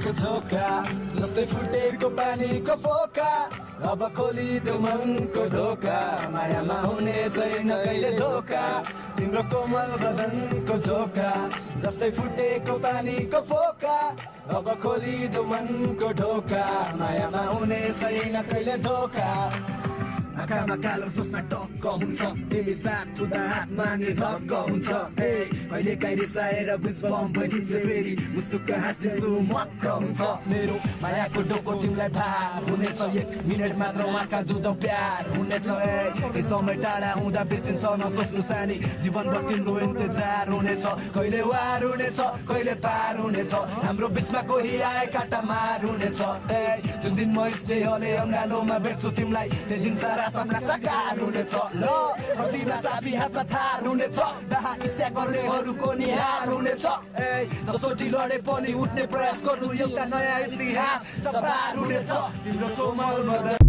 मनको झोका जस्तै फुटेको पानीको फोका अब खोलिदेऊ मनको ढोका मायामा हुने छैन कहिले धोका तिम्रो कोमल बदनको झोका जस्तै फुटेको पानीको फोका अब खोलिदेऊ मनको ढोका मायामा हुने छैन कहिले धोका आँखामा कालो सोच्न टक्क हुन्छ तिमी साथ हुँदा हातमा निर्धक्क हुन्छ कहिले काहीँ रिसाएर बुझ बम भइदिन्छ फेरि मुसुक्क हाँसिदिन्छु मक्क हुन्छ मेरो मायाको डोको तिमीलाई भार हुनेछ 1 मिनट मात्र उहाँका जुधो प्यार हुनेछ केही समय टाढा हुँदा बिर्सिन्छ नसोच्नु सानी जीवनभर तिम्रो इन्तजार हुनेछ कहिले वार हुनेछ कहिले पार हुनेछ हाम्रो बिचमा कोही आए काटा मार हुनेछ जुन दिन म स्टे हले अङ्गालोमा भेट्छु तिमीलाई त्यही दिन सारा सपना साकार हुनेछ ल कतिमा चाबी हातमा थार हुनेछ दाहा स्ट्याक गर्नेहरूको निहार हुनेछ जसोटी लडे पनि उठ्ने प्रयास गर्नु एउटा नयाँ इतिहास सवार हुनेछ तिम्रो कोमल